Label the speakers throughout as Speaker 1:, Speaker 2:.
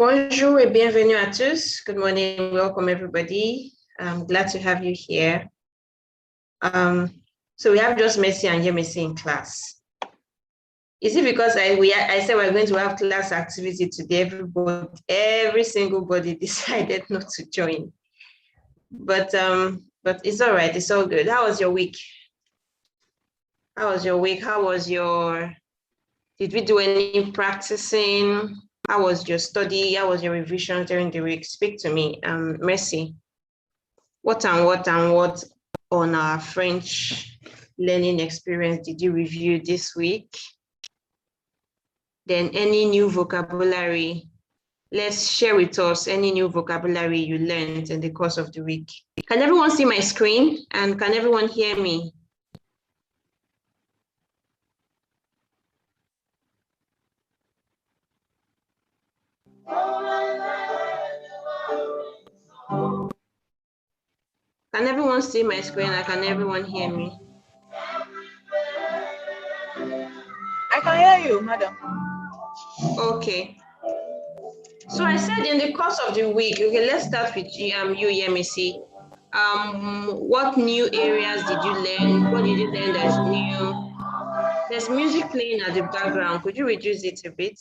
Speaker 1: Bonjour et bienvenue à tous. Good morning, welcome everybody. I'm glad to have you here. So we have just Messi and Yemisi in class. Is it because I said we're going to have class activity today? Every single body decided not to join. But it's all right. It's all good. How was your week? Did we do any practicing? How was your study? How was your revision during the week? Speak to me, Mercy. What on our French learning experience did you review this week? Then any new vocabulary? Let's share with us any new vocabulary you learned in the course of the week. Can everyone see my screen? And can everyone hear me? Can everyone see my screen and can everyone hear me?
Speaker 2: I can hear you, madam.
Speaker 1: Okay. So I said in the course of the week, okay, let's start with you, Yemisi. What new areas did you learn? What did you learn that's new? There's music playing at the background. Could you reduce it a bit?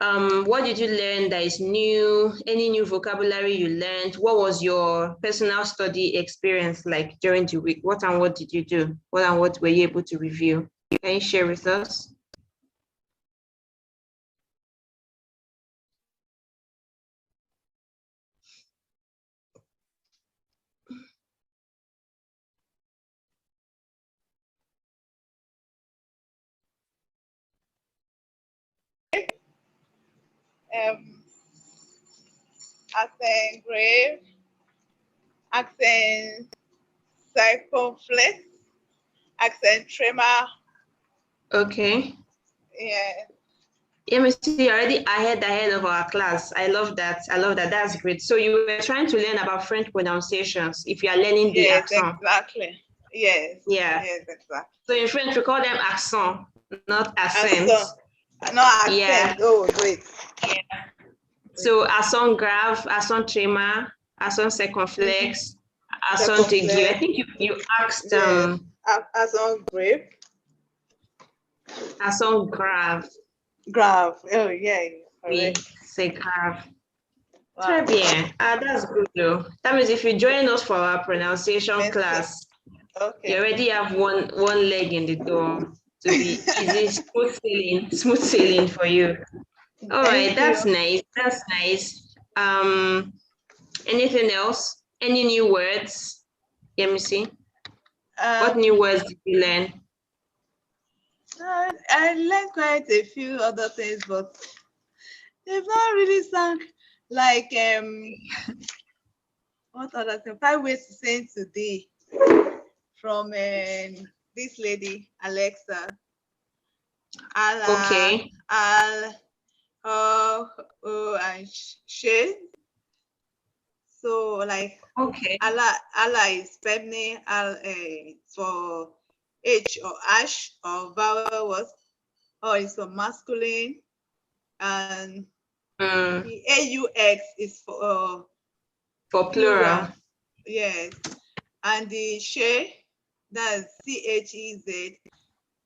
Speaker 1: What did you learn that is new? Any new vocabulary you learned? What was your personal study experience like during the week? What did you do? What were you able to review? Can you share with us?
Speaker 2: Accent grave, accent circumflex, accent tremor.
Speaker 1: Okay.
Speaker 2: Yeah.
Speaker 1: Yeah, you're already ahead of our class. I love that. That's great. So you were trying to learn about French pronunciations if you are learning the accent.
Speaker 2: Exactly. Yes.
Speaker 1: Yeah.
Speaker 2: Yes, exactly.
Speaker 1: So in French, we call them accent, not accent.
Speaker 2: No accent.
Speaker 1: Yeah.
Speaker 2: Oh, great.
Speaker 1: Yeah. So accent grave, accent tremor, accent circumflex, accent aigu. I think you asked
Speaker 2: accent grave.
Speaker 1: Accent grave.
Speaker 2: Grave. Oh yeah.
Speaker 1: Oui, c'est grave. Wow. Très bien. That's good though. That means if you join us for our pronunciation class, you already have one leg in the door to be easy, smooth sailing for you. All right, that's nice. That's nice. Anything else? Any new words? Let me see. What new words did you learn?
Speaker 2: I learned quite a few other things, but they've not really sound like what other thing? 5 ways to say today from this lady Alexa.
Speaker 1: Okay.
Speaker 2: And Shay. So like
Speaker 1: okay.
Speaker 2: Allah is feminine, for H or ash or vowel was, or it's for masculine, and the AUX is for
Speaker 1: plural.
Speaker 2: Yes, and the She, that's CHEZ,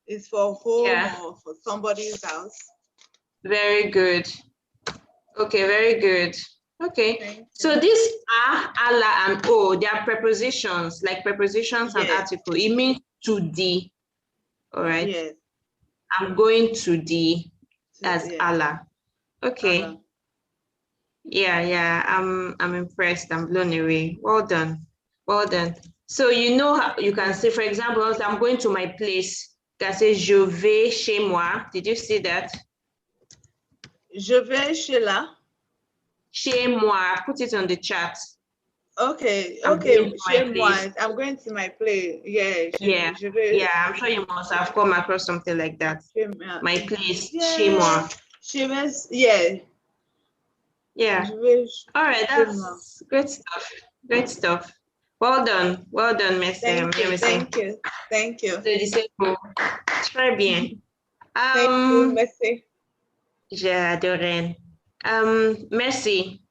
Speaker 2: is for home or for somebody's house.
Speaker 1: Very good. Okay, very good. Okay, so this Allah, and O, they are prepositions, like prepositions and article. It means to the. All right.
Speaker 2: Yes.
Speaker 1: I'm going to the as Allah. Okay. Allah. Yeah. I'm impressed. I'm blown away. Well done. So you know how you can say, for example, I'm going to my place. You can say je vais chez moi. Did you see that?
Speaker 2: Je vais chez là.
Speaker 1: Chez moi. Put it on the chat.
Speaker 2: Okay. Chez moi. I'm going to my place. Yeah.
Speaker 1: I'm sure you must have come across something like that. My place. Chez moi.
Speaker 2: Chez moi. Yeah.
Speaker 1: Yeah. All right. That's great stuff. Well done, Miss.
Speaker 2: Thank you.
Speaker 1: Très bien.
Speaker 2: Thank you, Messi.
Speaker 1: J'adore. Mercy.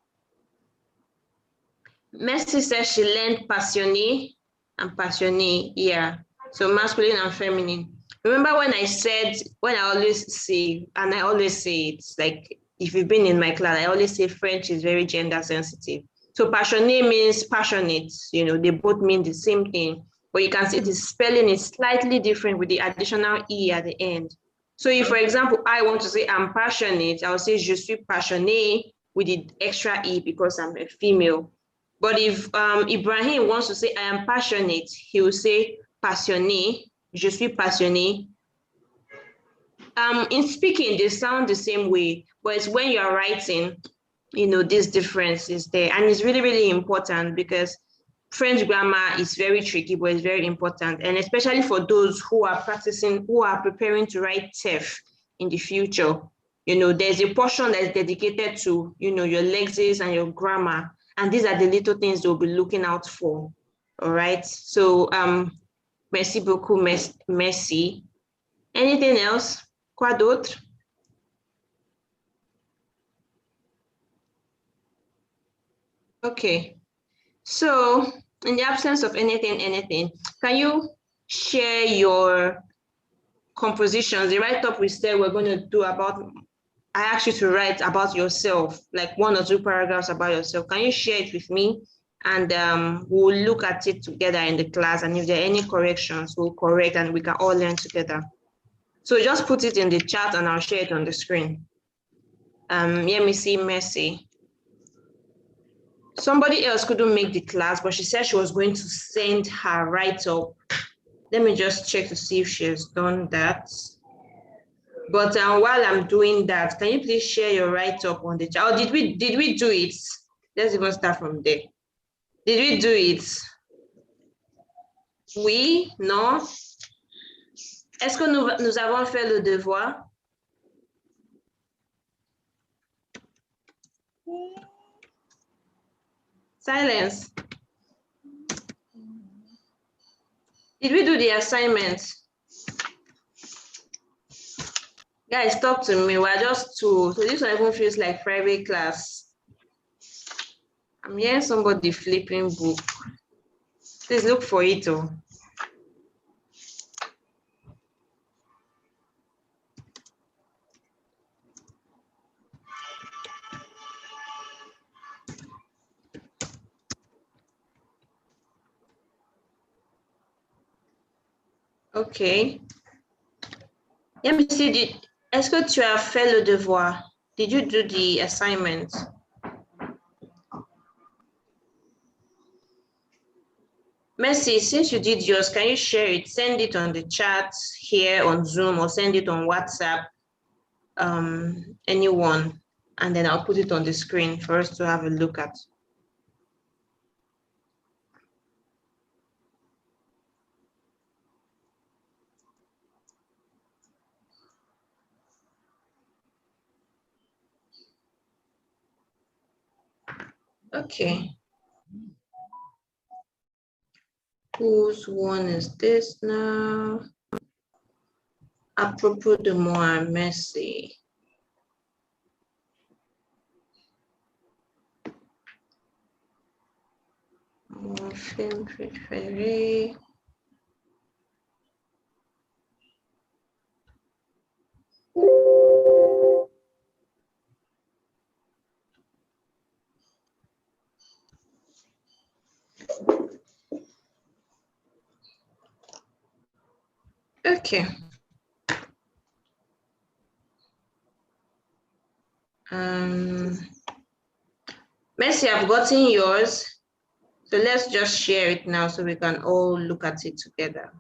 Speaker 1: Mercy says she learned passionné and passionné. Yeah. So masculine and feminine. Remember when I said, when I always say, and I always say it's like, if you've been in my class, I always say French is very gender sensitive. So passionné means passionate, you know, they both mean the same thing, but you can see the spelling is slightly different with the additional E at the end. So if, for example, I want to say I'm passionate, I'll say je suis passionné with the extra E because I'm a female. But if Ibrahim wants to say I am passionate, he will say passionné, je suis passionné. In speaking, they sound the same way, but it's when you're writing, you know, this difference is there. And it's really, really important because French grammar is very tricky, but it's very important. And especially for those who are practicing, who are preparing to write TEF in the future, you know, there's a portion that's dedicated to, you know, your lexis and your grammar. And these are the little things they'll be looking out for. All right. So, merci beaucoup, merci. Anything else? Quoi d'autre? Okay. So, in the absence of anything, can you share your compositions? The write-up we said we're going to do about, I asked you to write about yourself, like 1 or 2 paragraphs about yourself. Can you share it with me? And we'll look at it together in the class. And if there are any corrections, we'll correct and we can all learn together. So just put it in the chat and I'll share it on the screen. Let me see, Mercy. Somebody else couldn't make the class, but she said she was going to send her write-up. Let me just check to see if she has done that. But while I'm doing that, can you please share your write-up on the chat? Oh, did we do it? Let's even start from there. Did we do it? Oui, non? Est-ce que nous avons fait le devoir? Silence. Did we do the assignment? Guys, talk to me. We're just 2. So this one even feels like private class. I'm hearing somebody flipping book. Please look for it. Oh. Okay. Let me see. Est-ce que tu as fait le devoir? Did you do the assignment? Mercy, since you did yours, can you share it? Send it on the chat here on Zoom or send it on WhatsApp, anyone, and then I'll put it on the screen for us to have a look at. Okay. Whose one is this now? Apropos de moi, Mercy. Mon film préféré. Okay. Mercy, I've gotten yours. So let's just share it now so we can all look at it together.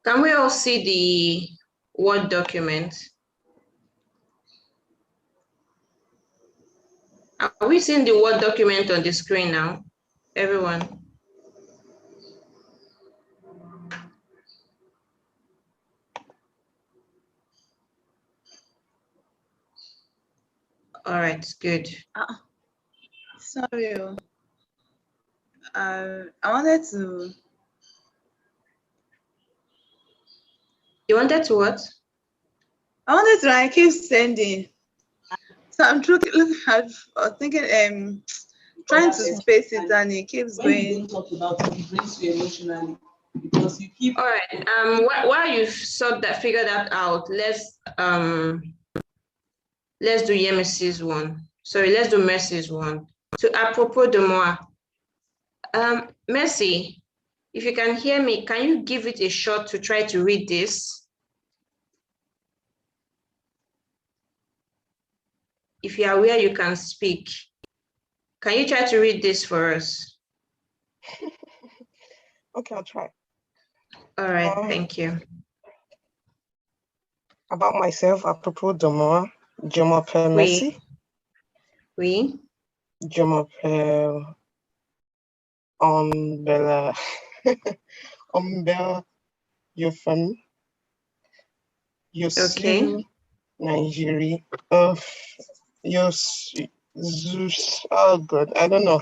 Speaker 1: Can we all see the Word document? Are we seeing the Word document on the screen now? Everyone? All right, good.
Speaker 2: Sorry. I wanted to.
Speaker 1: You wanted to what?
Speaker 2: I keep sending. So I'm thinking, trying to space it, and it keeps going.
Speaker 3: You talk about it brings you emotionally because you keep.
Speaker 1: All right. While you've figure that out, let's do Yemisi's one. Sorry, let's do Mercy's one. So apropos de moi. Mercy, if you can hear me, can you give it a shot to try to read this? If you are aware, you can speak. Can you try to read this for us?
Speaker 4: Okay, I'll try.
Speaker 1: All right, thank you.
Speaker 4: About myself, apropos de moi, je m'appelle Messi.
Speaker 1: Oui.
Speaker 4: Je m'appelle Umbella. Umbella, your family. You
Speaker 1: Okay.
Speaker 4: Nigeria. Oh God, I don't know.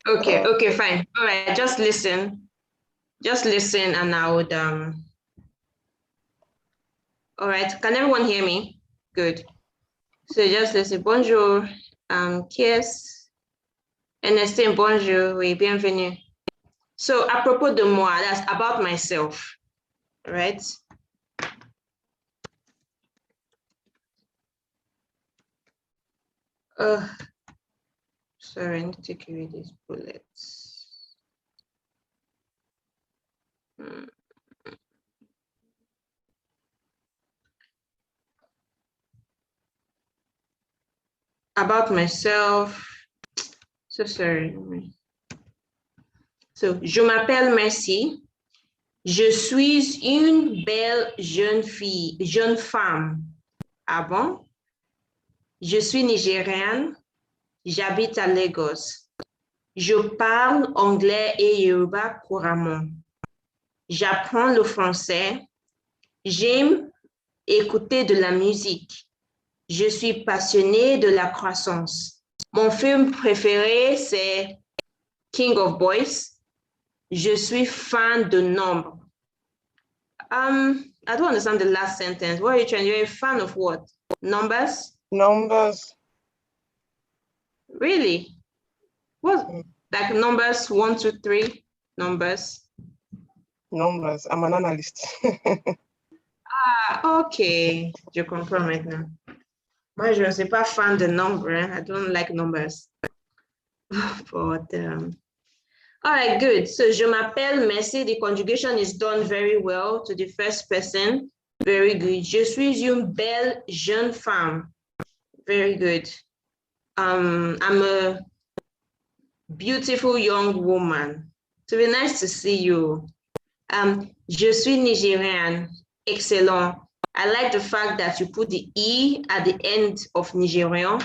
Speaker 1: Okay, okay, fine. All right, just listen. Just listen and I would all right, can everyone hear me? Good. So just listen. Bonjour, qui est? Ernestine, bonjour, oui, bienvenue. So apropos de moi, that's about myself, right? Sorry, I need to take away these bullets. About myself. So sorry. So, je m'appelle Merci. Je suis une belle jeune femme. Ah bon? Je suis nigériane. J'habite à Lagos. Je parle anglais et yoruba couramment. J'apprends le français. J'aime écouter de la musique. Je suis passionnée de la croissance. Mon film préféré, c'est King of Boys. Je suis fan de nombres. I don't understand the last sentence. What are you trying? You're a fan of what? Numbers?
Speaker 4: Numbers.
Speaker 1: Really? What? Like numbers 1, 2, 3 numbers?
Speaker 4: Numbers. I'm an analyst.
Speaker 1: Ok. Je comprends maintenant. Moi, je ne suis pas fan de nombres. Hein? I don't like numbers. But, all right, good. So, je m'appelle Merci. The conjugation is done very well to the first person. Very good. Je suis une belle jeune femme. Very good. I'm a beautiful young woman. To be nice to see you. Je suis Nigérian. Excellent. I like the fact that you put the E at the end of Nigerian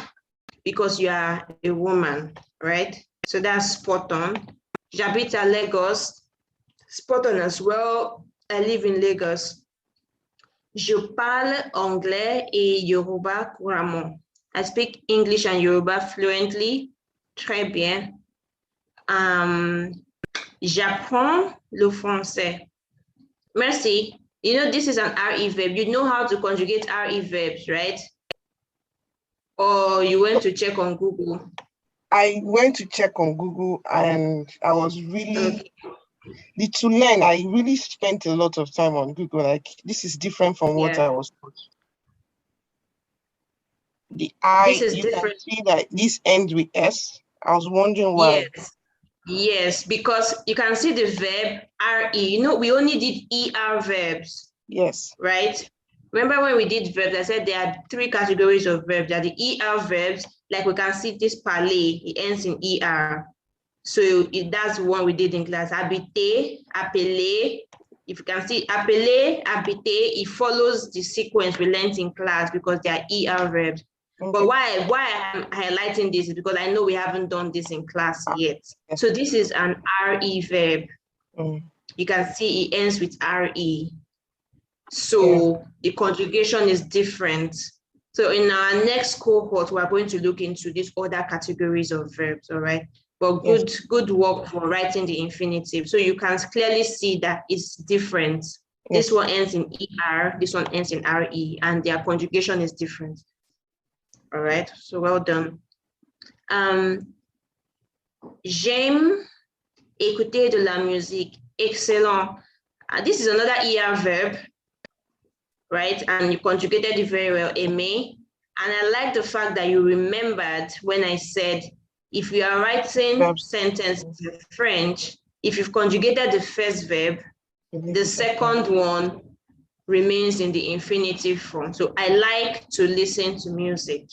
Speaker 1: because you are a woman, right? So that's spot on. J'habite à Lagos. Spot on as well. I live in Lagos. Je parle anglais et yoruba couramment. I speak English and Yoruba fluently. Très bien. J'apprends le français. Merci. You know, this is an RE verb. You know how to conjugate RE verbs, right? Or you went to check on Google?
Speaker 4: I went to check on Google and I was really, to learn, I really spent a lot of time on Google. Like, this is different from what I was taught. The I,
Speaker 1: this is
Speaker 4: you
Speaker 1: different.
Speaker 4: can see that this ends with S. I was wondering why.
Speaker 1: Yes, because you can see the verb RE. You know, we only did ER verbs.
Speaker 4: Yes.
Speaker 1: Right? Remember when we did verbs, I said there are 3 categories of verbs. There are the ER verbs, like we can see this parler, it ends in ER. So that's one we did in class. Habiter, appeler. If you can see appeler, habiter, it follows the sequence we learned in class because they are ER verbs. Okay. But why I'm highlighting this is because I know we haven't done this in class yet. So this is an RE verb. You can see it ends with RE. So the conjugation is different. So in our next cohort, we're going to look into these other categories of verbs, all right? But good work for writing the infinitive. So you can clearly see that it's different. This one ends in ER, this one ends in RE, and their conjugation is different. All right, so well done. J'aime écouter de la musique. Excellent. This is another ER verb, right? And you conjugated it very well, aimer. And I like the fact that you remembered when I said, if you are writing sentences in French, if you've conjugated the first verb, the second one remains in the infinitive form. So I like to listen to music,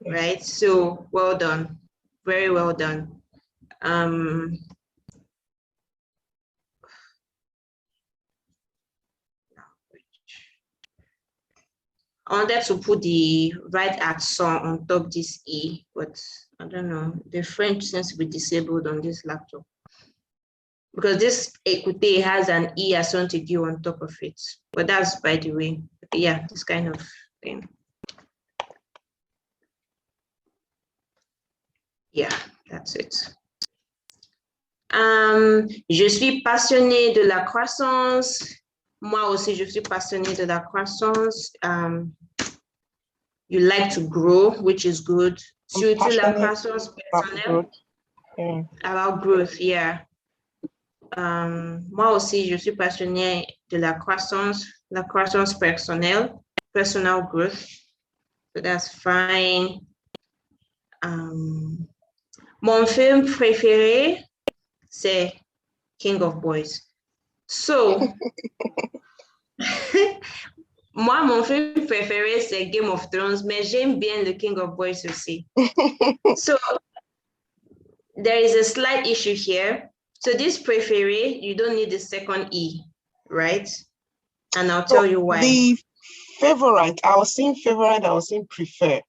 Speaker 1: right? So well done, very well done. I wanted to put the right accent on top this E, but I don't know. The French seems to be disabled on this laptop because this écouter has an E accent aigu on top of it. But that's by the way. Yeah, this kind of thing. Yeah, that's it. Je suis passionnée de la croissance. Moi aussi, je suis passionnée de la croissance. You like to grow, which is good. Surtout la croissance personnelle. About growth, yeah. Moi aussi, je suis passionnée de la croissance personnelle, personal growth. So that's fine. Mon film préféré, c'est King of Boys. So, moi, mon film préféré, c'est Game of Thrones, mais j'aime bien The King of Boys aussi. So, there is a slight issue here. So this préféré, you don't need the second E, right? And I'll tell you why.
Speaker 4: The favorite, I was saying favorite, I was saying prefer.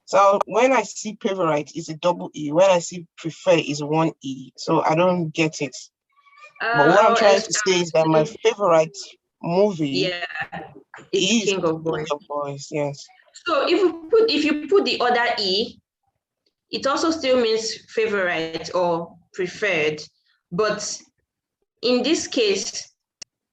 Speaker 4: So when I see favorite, it's a double E. When I see prefer, is one E. So I don't get it. But what I'm trying to say is that my favorite movie is
Speaker 1: King of Boys.
Speaker 4: King of Boys, yes.
Speaker 1: So if you put the other E, it also still means favorite or preferred. But in this case,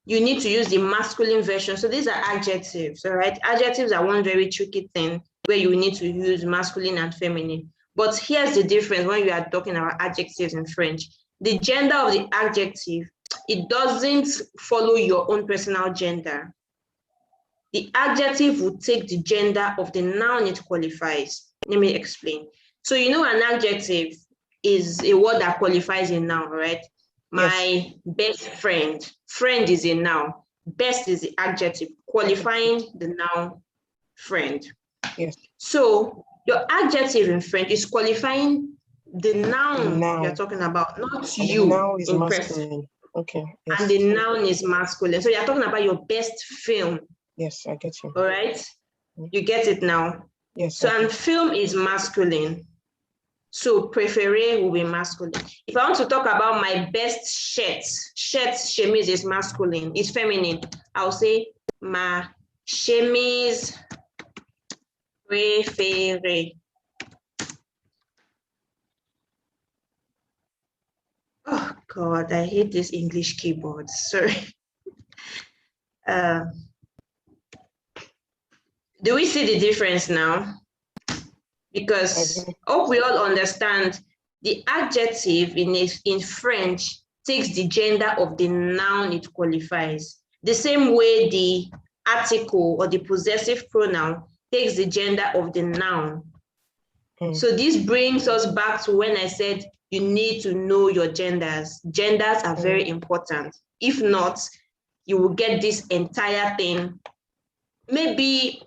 Speaker 1: you need to use the masculine version. So these are adjectives, all right? Adjectives are one very tricky thing where you need to use masculine and feminine. But here's the difference when you are talking about adjectives in French. The gender of the adjective, it doesn't follow your own personal gender. The adjective will take the gender of the noun it qualifies. Let me explain. So you know an adjective is a word that qualifies a noun, right? My best friend. Friend is a noun. Best is the adjective qualifying the noun friend.
Speaker 4: Yes.
Speaker 1: So your adjective in French is qualifying the noun you're talking about, not you.
Speaker 4: The noun is masculine. Okay.
Speaker 1: Yes. And the noun is masculine. So you're talking about your best film.
Speaker 4: Yes, I get you.
Speaker 1: All right. You get it now?
Speaker 4: Yes.
Speaker 1: So and film is masculine. So préféré will be masculine. If I want to talk about my best chemise is masculine, it's feminine. I'll say ma chemise préférée. Oh God, I hate this English keyboard. Sorry. Do we see the difference now? Because hope we all understand the adjective in French takes the gender of the noun it qualifies. The same way the article or the possessive pronoun takes the gender of the noun. So this brings us back to when I said you need to know your genders. Genders are very important. If not, you will get this entire thing. Maybe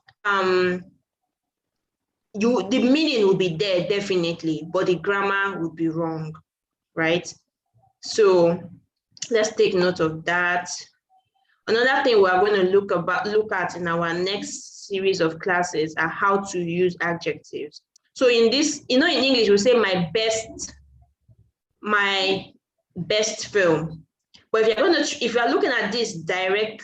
Speaker 1: the meaning will be there definitely, but the grammar would be wrong, right? So let's take note of that. Another thing we are going to look at in our next series of classes are how to use adjectives. So in this, in English we say my best film. But if you're looking at this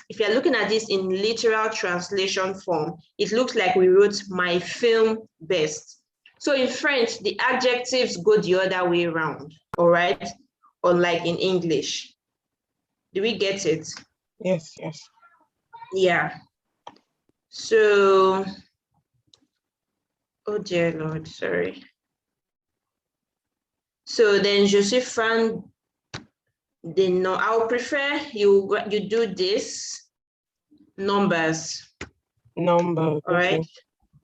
Speaker 1: if you're looking at this in literal translation form, it looks like we wrote my film best. So in French, the adjectives go the other way around, all right? Unlike in English. Do we get it?
Speaker 4: Yes, yes.
Speaker 1: Yeah. So, oh dear Lord, sorry. So then je suis fan de no. I would prefer you do this numbers.
Speaker 4: Number.
Speaker 1: All
Speaker 4: Okay.
Speaker 1: right.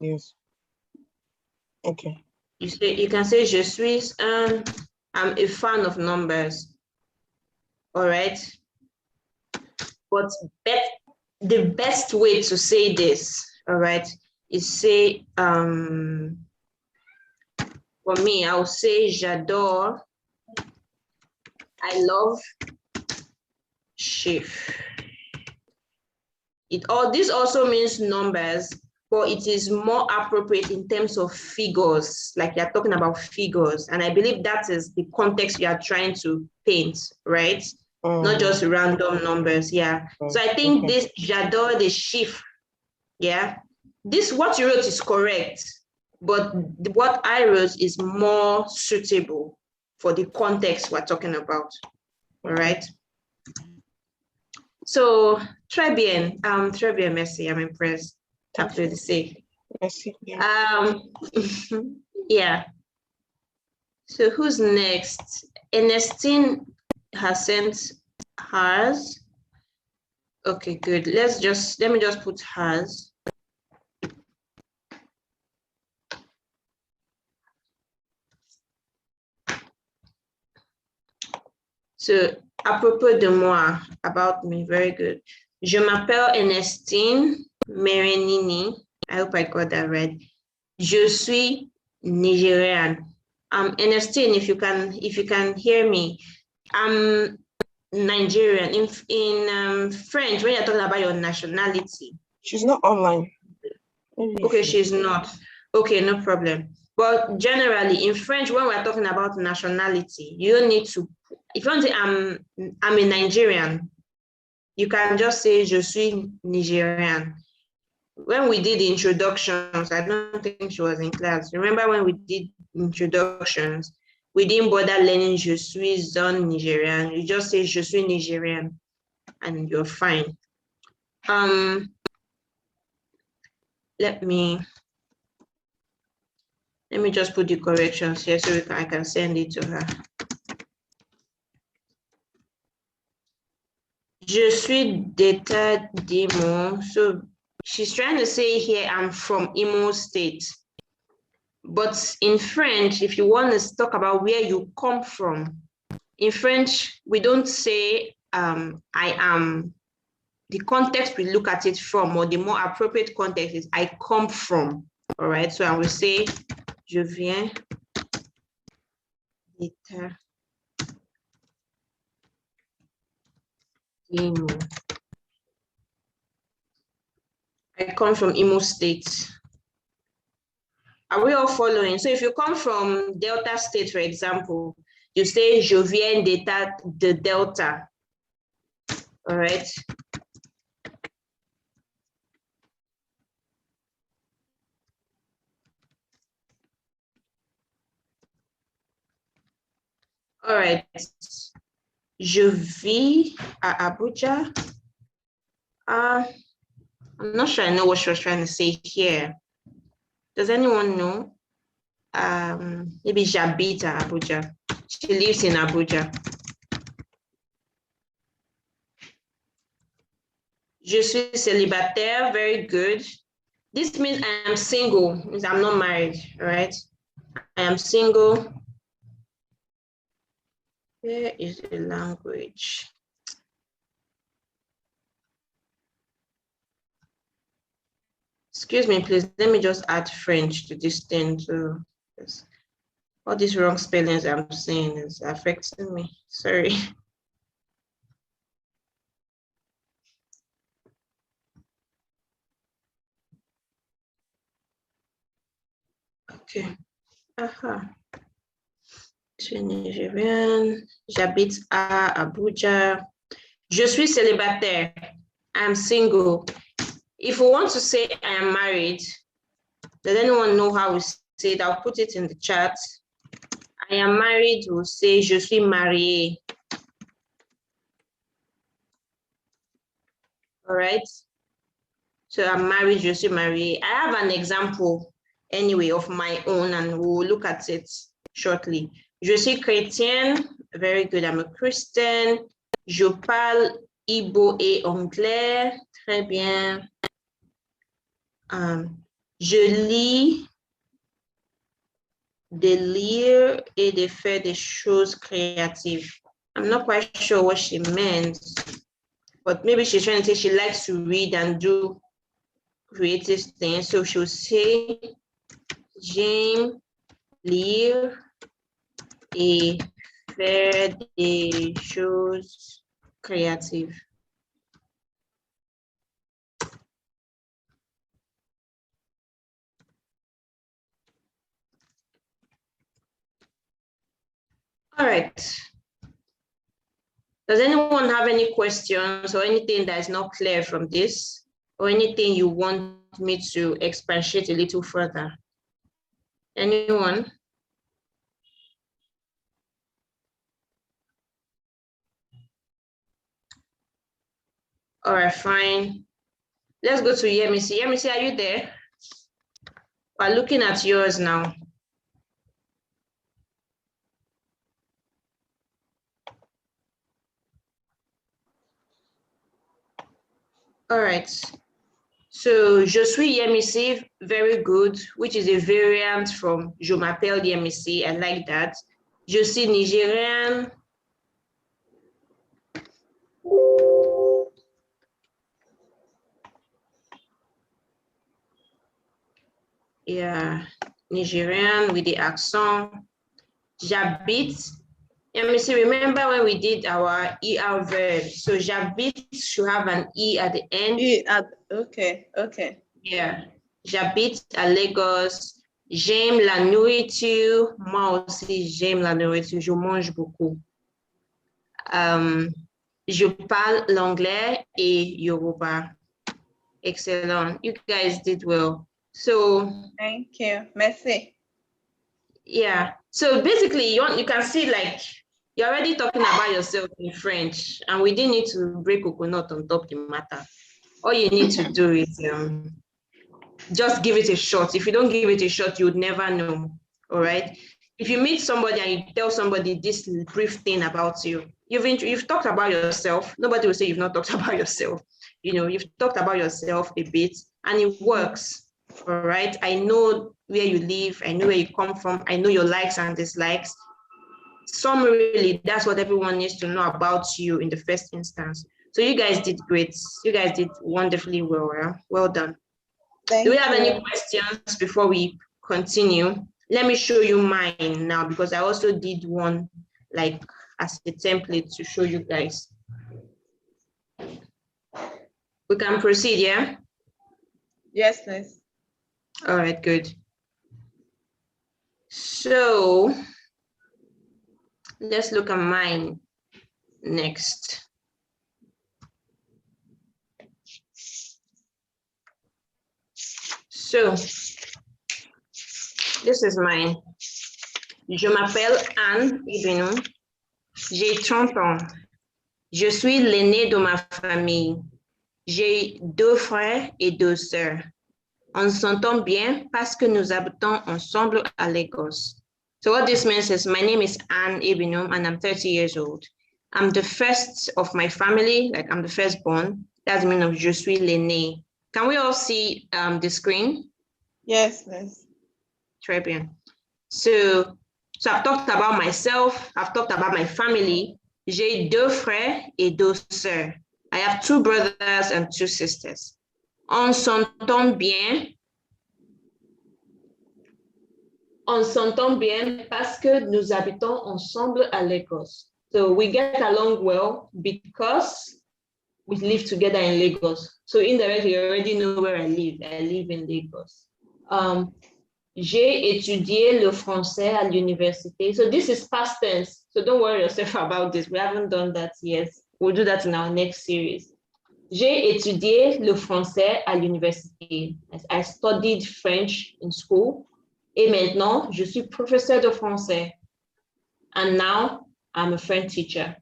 Speaker 4: Yes. Okay.
Speaker 1: You can say je suis I'm a fan of numbers. All right. But the best way to say this, all right, is say for me, I'll say j'adore. I love chiffres. This also means numbers, but it is more appropriate in terms of figures, like you're talking about figures. And I believe that is the context you are trying to paint, right? Not just random numbers, yeah. So I think this j'adore the chiffres, yeah. This, what you wrote is correct, but what I wrote is more suitable for the context we're talking about, all right? So, très bien, merci, I'm impressed. Applaudissez.
Speaker 4: Merci.
Speaker 1: Yeah. So who's next? Ernestine has sent hers. Okay, good. Let me just put hers. So, apropos de moi, about me, very good. Je m'appelle Ernestine Merenini. I hope I got that right. Je suis Nigerian. Ernestine, if you can hear me, I'm Nigerian. In French, when you're talking about your nationality.
Speaker 4: She's not online.
Speaker 1: Okay, she's not. Okay, no problem. But generally, in French, when we're talking about nationality, you don't need to. If you want to say I'm a Nigerian, you can just say je suis Nigerian. When we did the introductions, I don't think she was in class. Remember when we did introductions, we didn't bother learning je suis un Nigerian. You just say je suis Nigerian and you're fine. Let me just put the corrections here so I can send it to her. Je suis d'état d'Imo. So she's trying to say here, I'm from Imo State. But in French, if you want to talk about where you come from, in French, we don't say I am. The context we look at it from, or the more appropriate context is I come from. All right, so I will say je viens d'état d'Imo. I come from Imo State. Are we all following? So if you come from Delta State, for example, you say je viens d'état de Delta. All right. All right. Je vis à Abuja. I'm not sure I know what she was trying to say here. Does anyone know? Maybe j'habite à Abuja. She lives in Abuja. Je suis célibataire. Very good. This means I am single. Means I'm not married, right? I am single. Where is the language? Excuse me, please. Let me just add French to this thing. So all these wrong spellings I'm saying is affecting me. Sorry. Okay. Je suis Nigérienne. J'habite à Abuja. Je suis célibataire. I'm single. If we want to say I am married, does anyone know how we say it? I'll put it in the chat. I am married, we'll say je suis marié. All right. So I'm married, je suis marié. I have an example anyway of my own, and we'll look at it shortly. Je suis chrétienne. Very good. I'm a Christian. Je parle Igbo et anglais. Très bien. Je lis, de lire et de faire des choses créatives. I'm not quite sure what she meant, but maybe she's trying to say she likes to read and do creative things. So she'll say, j'aime lire et faire des choses créatives. All right. Does anyone have any questions or anything that is not clear from this, or anything you want me to expatiate a little further? Anyone? All right, fine. Let's go to Yemisi. Yemisi, are you there? We're looking at yours now. All right. So, je suis Yemisi, very good, which is a variant from je m'appelle Yemisi. I like that. Je suis Nigérian. Yeah, Nigerian with the accent. J'habite. Yemisi, remember when we did our ER verb? So j'habite should have an E at the end.
Speaker 2: Okay.
Speaker 1: Yeah. J'habite à Lagos. J'aime la nourriture. Moi aussi, j'aime la nourriture. Je mange beaucoup. Je parle l'anglais et Yoruba. Excellent. You guys did well. So,
Speaker 2: Thank you. Merci.
Speaker 1: yeah. So basically, you can see like you're already talking about yourself in French, and we didn't need to break coconut on top the matter. All you need to do is just give it a shot. If you don't give it a shot, you would never know. All right. If you meet somebody and you tell somebody this brief thing about you, you've talked about yourself. Nobody will say you've not talked about yourself. You know, you've talked about yourself a bit, and it works. All right. I know where you live. I know where you come from. I know your likes and dislikes. Summarily, that's what everyone needs to know about you in the first instance. So you guys did great. You guys did wonderfully well. Yeah? Well done. Do we have any questions before we continue? Let me show you mine now, because I also did one like as a template to show you guys. We can proceed, yeah?
Speaker 2: Yes, please.
Speaker 1: All right, good. So let's look at mine next. So this is mine. Je m'appelle Anne Ibinou. J'ai 30 ans. Je suis l'aînée de ma famille. J'ai 2 frères et 2 sœurs. On s'entend bien parce que nous habitons ensemble à Lagos. So what this means is my name is Anne Ibinou and I'm 30 years old. I'm the first of my family, like I'm the firstborn. That's the meaning of je suis l'aînée. Can we all see the screen?
Speaker 2: Yes, please.
Speaker 1: Très bien. So I've talked about myself. I've talked about my family. J'ai 2 frères et 2 sœurs. I have 2 brothers and 2 sisters. On s'entend bien. On s'entend bien parce que nous habitons ensemble à Lagos. So we get along well because we live together in Lagos. So indirectly, you already know where I live. I live in Lagos. J'ai étudié le français à l'université. So this is past tense. So don't worry yourself about this. We haven't done that yet. We'll do that in our next series. J'ai étudié le français à l'université. I studied French in school. Et maintenant, je suis professeur de français. And now, I'm a French teacher.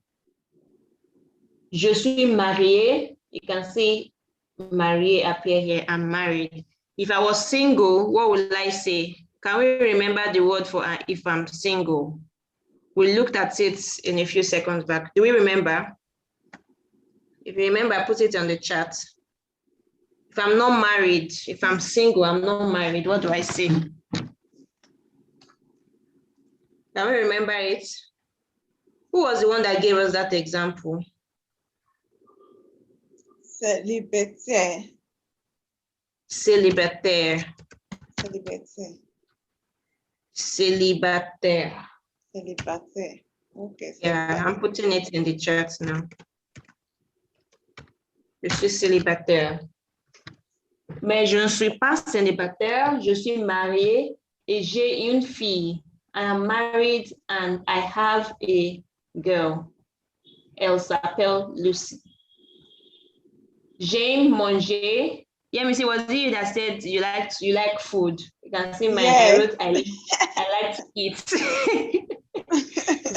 Speaker 1: Je suis mariée. You can see mariée appear here. I'm married. If I was single, what would I say? Can we remember the word for if I'm single? We looked at it in a few seconds back. Do we remember? If you remember, put it on the chat. If I'm not married, if I'm single, I'm not married, what do I say? Can we remember it? Who was the one that gave us that example?
Speaker 2: Célibataire.
Speaker 1: Célibataire.
Speaker 2: Célibataire.
Speaker 1: Célibataire.
Speaker 2: Célibataire. Okay.
Speaker 1: Yeah, I'm putting it in the chat now. Je suis célibataire. Mais je ne suis pas célibataire, je suis mariée et j'ai une fille. I am married and I have a girl. Elle s'appelle Lucy. J'aime manger. Yeah, me see, was it you that said you like food? You can see my
Speaker 2: Yes.
Speaker 1: I like to eat.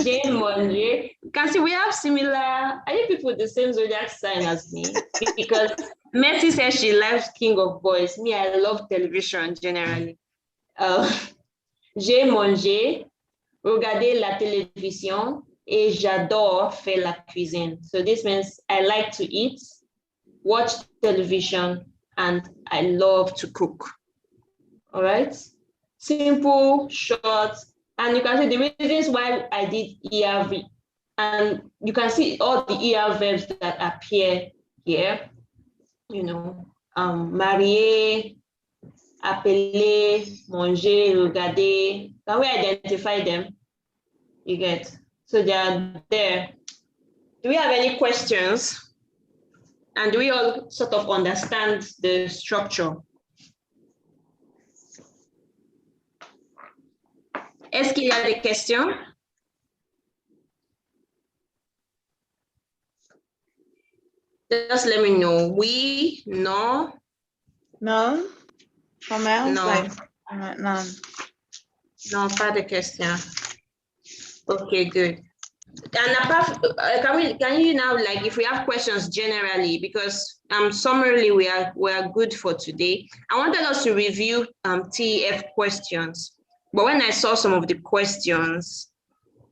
Speaker 1: J'aime manger. You can see we have similar. Are you people with the same zodiac sign as me? Because Mercy says she loves King of Boys. Me, I love television generally. J'ai mangé, regarder la télévision, et j'adore faire la cuisine. So this means I like to eat, watch television, and I love to cook. All right? Simple, short, and you can see the reasons why I did ERV. And you can see all the ER verbs that appear here. You know, marier, appeler, manger, regarder. Can we identify them? You get, so they are there. Do we have any questions? And do we all sort of understand the structure? Est-ce qu'il y a des questions? Just let me know. Oui, no.
Speaker 2: None. From my own
Speaker 1: No.
Speaker 2: side. None.
Speaker 1: No, pas de question. Okay, good. And apart, can you now, like, if we have questions generally, because summarily we are good for today. I wanted us to review TEF questions, but when I saw some of the questions,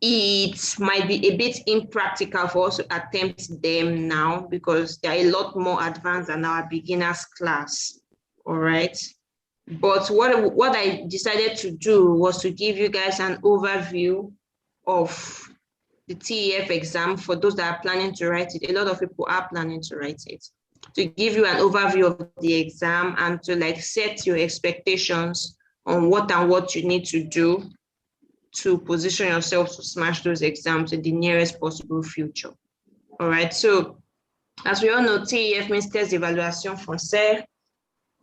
Speaker 1: it might be a bit impractical for us to attempt them now because they are a lot more advanced than our beginners class. All right. But what I decided to do was to give you guys an overview of the TEF exam for those that are planning to write it. A lot of people are planning to write it. To give you an overview of the exam and to like set your expectations on what you need to do to position yourself to smash those exams in the nearest possible future. All right, so as we all know, TEF means Test d'Évaluation Français,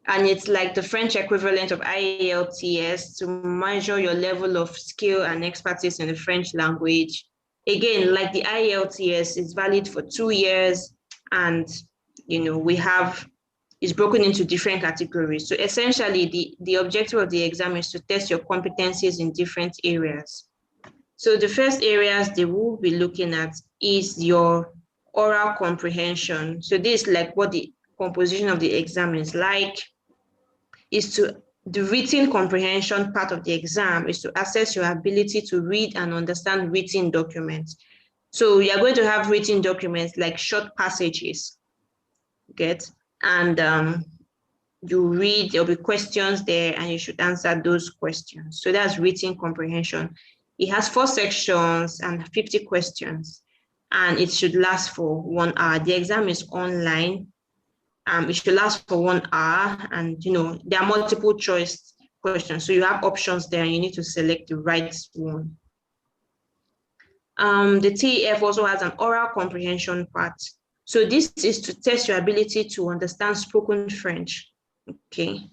Speaker 1: and it's like the French equivalent of IELTS to measure your level of skill and expertise in the French language. Again, like the IELTS, it's valid for 2 years, and you know it's broken into different categories. So essentially, the objective of the exam is to test your competencies in different areas. So the first areas they will be looking at is your oral comprehension. So this is like what the composition of the exam is like. The written comprehension part of the exam is to assess your ability to read and understand written documents. So you're going to have written documents like short passages, and you read, there'll be questions there and you should answer those questions. So that's written comprehension. It has 4 sections and 50 questions, and it should last for 1 hour. The exam is online. It should last for 1 hour, and there are multiple choice questions. So you have options there and you need to select the right one. The TEF also has an oral comprehension part. So this is to test your ability to understand spoken French. Okay.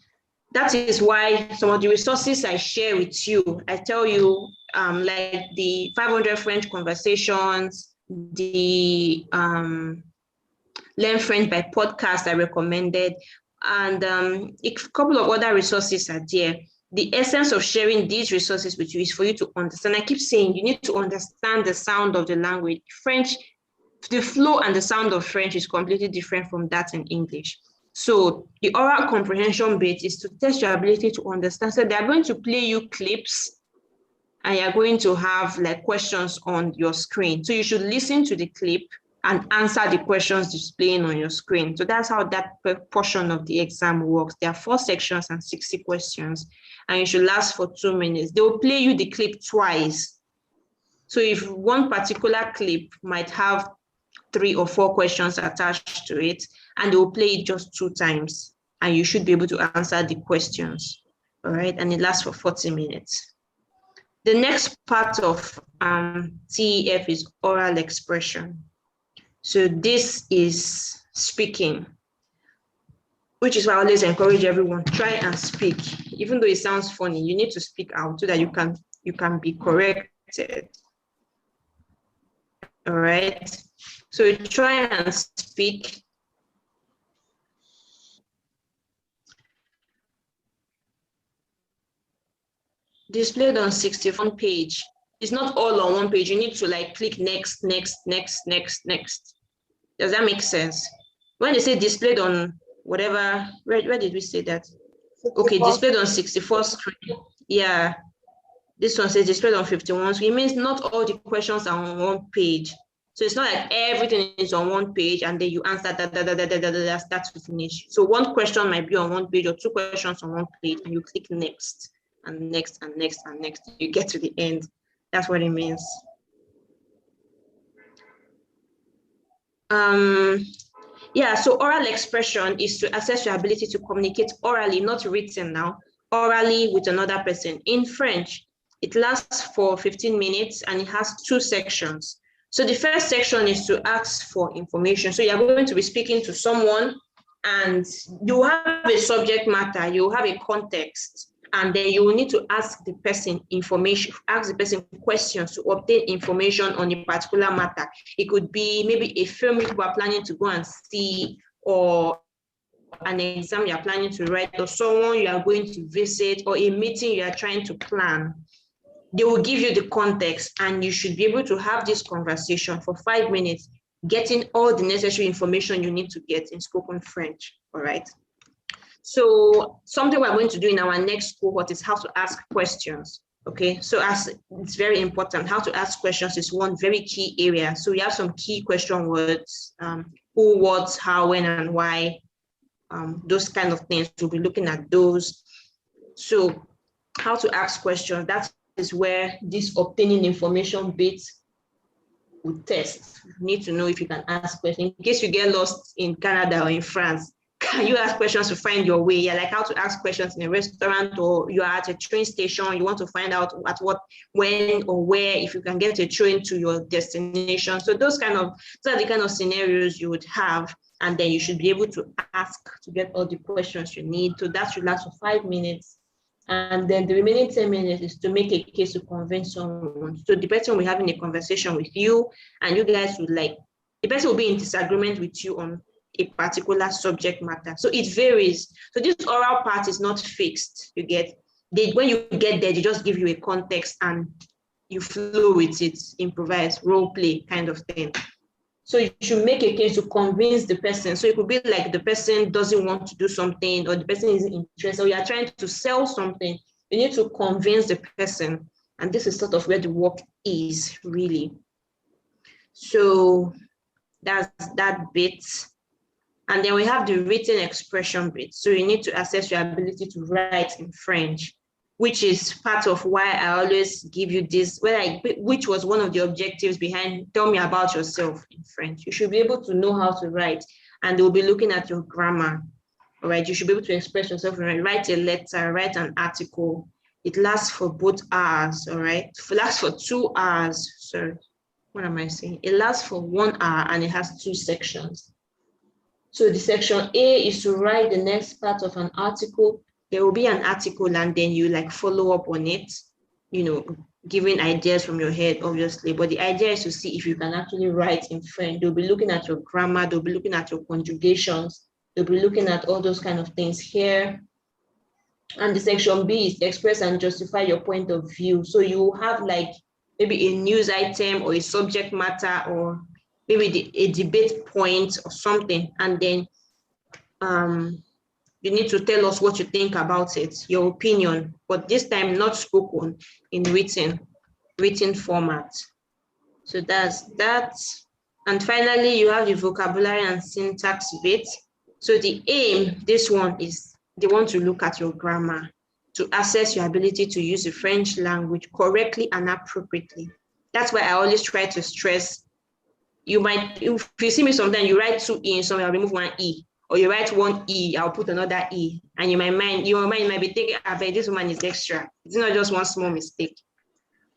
Speaker 1: That is why some of the resources I share with you, I tell you, like the 500 French conversations, the Learn French by podcast I recommended, and a couple of other resources are there. The essence of sharing these resources with you is for you to understand. I keep saying you need to understand the sound of the language. French, the flow and the sound of French is completely different from that in English. So the oral comprehension bit is to test your ability to understand. So they're going to play you clips and you're going to have like questions on your screen. So you should listen to the clip and answer the questions displaying on your screen. So that's how that portion of the exam works. There are 4 sections and 60 questions, and you should last for 2 minutes. They will play you the clip twice. So if one particular clip might have 3 or 4 questions attached to it, and they will play it just 2 times, and you should be able to answer the questions. All right, and it lasts for 40 minutes. The next part of TEF is oral expression. So this is speaking, which is why I always encourage everyone, try and speak. Even though it sounds funny, you need to speak out so that you can be corrected. All right. So try and speak. Displayed on 61 page. It's not all on one page. You need to like click next, next, next, next, next. Does that make sense? When they say displayed on whatever, where did we say that? 64. Okay, displayed on 64 screen. Yeah. This one says displayed on 51. So it means not all the questions are on one page. So it's not like everything is on one page and then you answer that start to finish. So one question might be on one page or 2 questions on one page and you click next and next and next and next. You get to the end. That's what it means. Yeah, so oral expression is to assess your ability to communicate orally, not written now, orally with another person. In French, it lasts for 15 minutes and it has 2 sections. So the first section is to ask for information. So you're going to be speaking to someone and you have a subject matter, you have a context, and then you will need to ask the person information, ask the person questions to obtain information on a particular matter. It could be maybe a film you are planning to go and see, or an exam you are planning to write, or someone you are going to visit, or a meeting you are trying to plan. They will give you the context and you should be able to have this conversation for 5 minutes, getting all the necessary information you need to get in spoken French, all right? So something we're going to do in our next cohort is how to ask questions, okay? So as it's very important, how to ask questions is one very key area. So we have some key question words, who, what, how, when, and why, those kind of things. We'll be looking at those. So how to ask questions, that is where this obtaining information bit will test. You need to know if you can ask questions. In case you get lost in Canada or in France, can you ask questions to find your way? Yeah, like how to ask questions in a restaurant, or you are at a train station, you want to find out at what, when, or where, if you can get a train to your destination. So those are the kind of scenarios you would have, and then you should be able to ask to get all the questions you need. So that should last for 5 minutes. And then the remaining 10 minutes is to make a case to convince someone. So the person will be having a conversation with you, and you guys would the person will be in disagreement with you on a particular subject matter. So it varies. So this oral part is not fixed. You get, when you get there, they just give you a context and you flow with it, improvise, role play kind of thing. So you should make a case to convince the person. So it could be like the person doesn't want to do something, or the person isn't interested, or you are trying to sell something. You need to convince the person. And this is sort of where the work is, really. So that's that bit. And then we have the written expression bit. So you need to assess your ability to write in French, which is part of why I always give you this, which was one of the objectives behind tell me about yourself in French. You should be able to know how to write, and they'll be looking at your grammar. All right, you should be able to express yourself, write a letter, write an article. It lasts for both hours, all right? It lasts for 2 hours. Sorry, what am I saying? It lasts for 1 hour and it has 2 sections. So the section A is to write the next part of an article. There will be an article and then you follow up on it, giving ideas from your head, obviously, but the idea is to see if you can actually write in French. They'll be looking at your grammar, they'll be looking at your conjugations, they'll be looking at all those kind of things here. And the section B is express and justify your point of view. So you have like maybe a news item or a subject matter or maybe a debate point or something, and then you need to tell us what you think about it, your opinion, but this time not spoken, in written format. So that's that. And finally, you have the vocabulary and syntax bit. So the aim, this one is they want to look at your grammar to assess your ability to use the French language correctly and appropriately. That's why I always try to stress, you might, if you see me sometimes, you write 2 E in somewhere, I'll remove 1 E. Or you write 1 E, I'll put another E. And your mind might be thinking, I bet this woman is extra. It's not just one small mistake.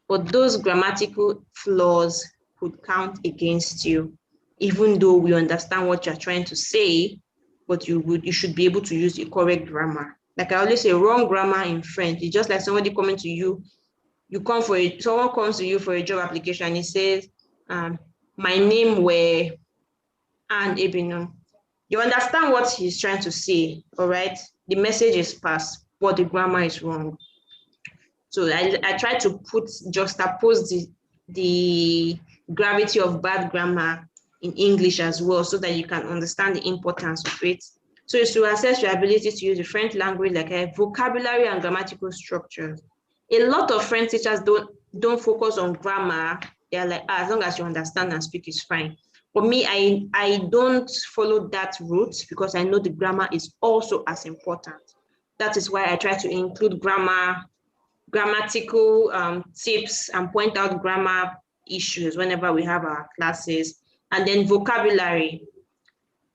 Speaker 1: But those grammatical flaws could count against you, even though we understand what you're trying to say, but you should be able to use the correct grammar. Like I always say, wrong grammar in French. It's just like somebody coming to you, someone comes to you for a job application and he says, my name were Anne Ebino. You understand what he's trying to say, all right? The message is passed, but the grammar is wrong. So I try to juxtapose the gravity of bad grammar in English as well, so that you can understand the importance of it. So it's to assess your ability to use the French language, like a vocabulary and grammatical structures. A lot of French teachers don't focus on grammar. They're like, as long as you understand and speak is fine. For me, I don't follow that route because I know the grammar is also as important. That is why I try to include grammatical tips and point out grammar issues whenever we have our classes. And then vocabulary.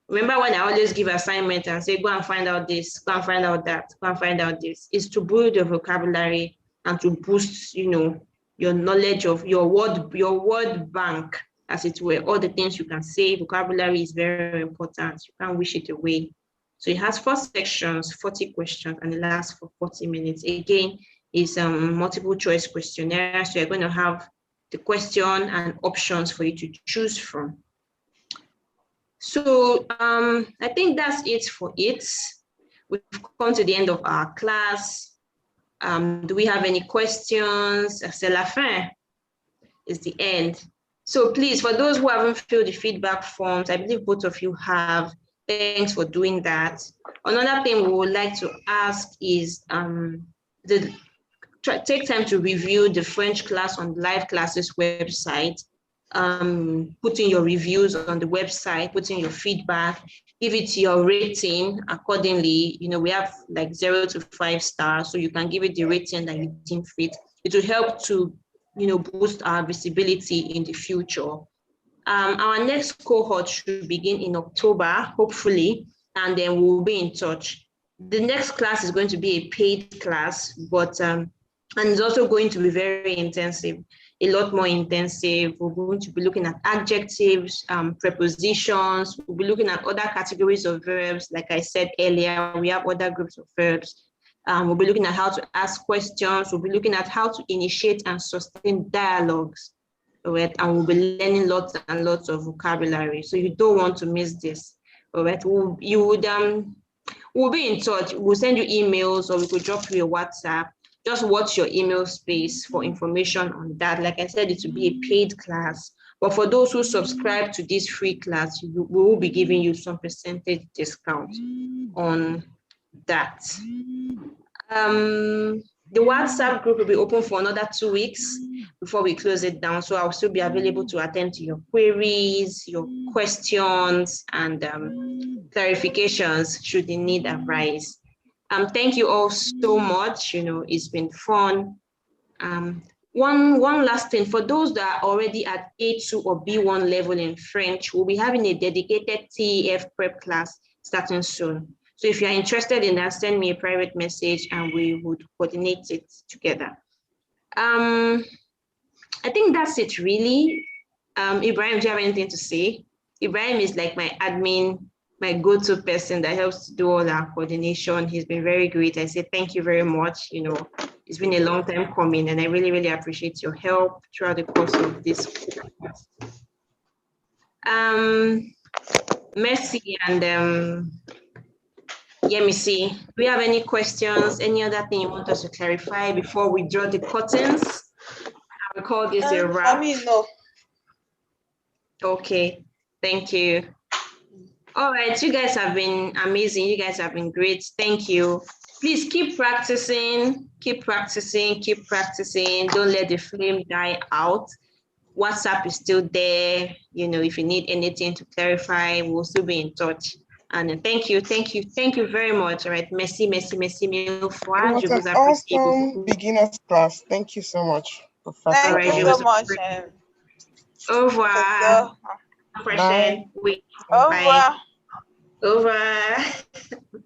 Speaker 1: Remember when I always give assignment and say, go and find out this, go and find out that, go and find out this, is to build your vocabulary and to boost, your knowledge of your word bank, as it were, all the things you can say. Vocabulary is very important. You can't wish it away. So it has 4 sections, 40 questions, and it lasts for 40 minutes. Again, it's a multiple choice questionnaire. So you're going to have the question and options for you to choose from. So I think that's it for it. We've come to the end of our class. Do we have any questions? C'est la fin. It's the end. So please, for those who haven't filled the feedback forms, I believe both of you have. Thanks for doing that. Another thing we would like to ask is take time to review the French class on Live Classes website. Put in your reviews on the website, put in your feedback, give it your rating accordingly. We have like 0 to 5 stars, so you can give it the rating that you deem fit. It will help to boost our visibility in the future. Our next cohort should begin in October, hopefully, and then we'll be in touch. The next class is going to be a paid class, but and it's also going to be very intensive, a lot more intensive. We're going to be looking at adjectives, prepositions. We'll be looking at other categories of verbs. Like I said earlier, we have other groups of verbs. We'll be looking at how to ask questions. We'll be looking at how to initiate and sustain dialogues. All right, and we'll be learning lots and lots of vocabulary. So you don't want to miss this. All right, we'll be in touch. We'll send you emails, or we could drop you a WhatsApp. Just watch your email space for information on that. Like I said, it will be a paid class. But for those who subscribe to this free class, we will be giving you some percentage discount on that. The WhatsApp group will be open for another 2 weeks before we close it down. So I'll still be available to attend to your queries, your questions, and clarifications should the need arise. Thank you all so much. It's been fun. One last thing, for those that are already at A2 or B1 level in French, we'll be having a dedicated TEF prep class starting soon. So if you're interested in that, send me a private message and we would coordinate it together. I think that's it really. Ibrahim, do you have anything to say? Ibrahim is like my admin, my go-to person that helps to do all our coordination. He's been very great. I say thank you very much. It's been a long time coming, and I really, really appreciate your help throughout the course of this podcast. Mercy and Yemisi, do we have any questions? Any other thing you want us to clarify before we draw the curtains? I will call this a wrap.
Speaker 2: I mean, no.
Speaker 1: Okay, thank you. All right, you guys have been amazing. You guys have been great. Thank you. Please keep practicing, keep practicing, keep practicing. Don't let the flame die out. WhatsApp is still there. You know, if you need anything to clarify, we'll still be in touch. And thank you very much. All right, merci mille fois.
Speaker 4: It was an awesome beginner's class. Thank you so much, Professor.
Speaker 2: Thank you so much.
Speaker 1: Au revoir. Prochaine week.
Speaker 2: Au revoir.
Speaker 1: Au revoir.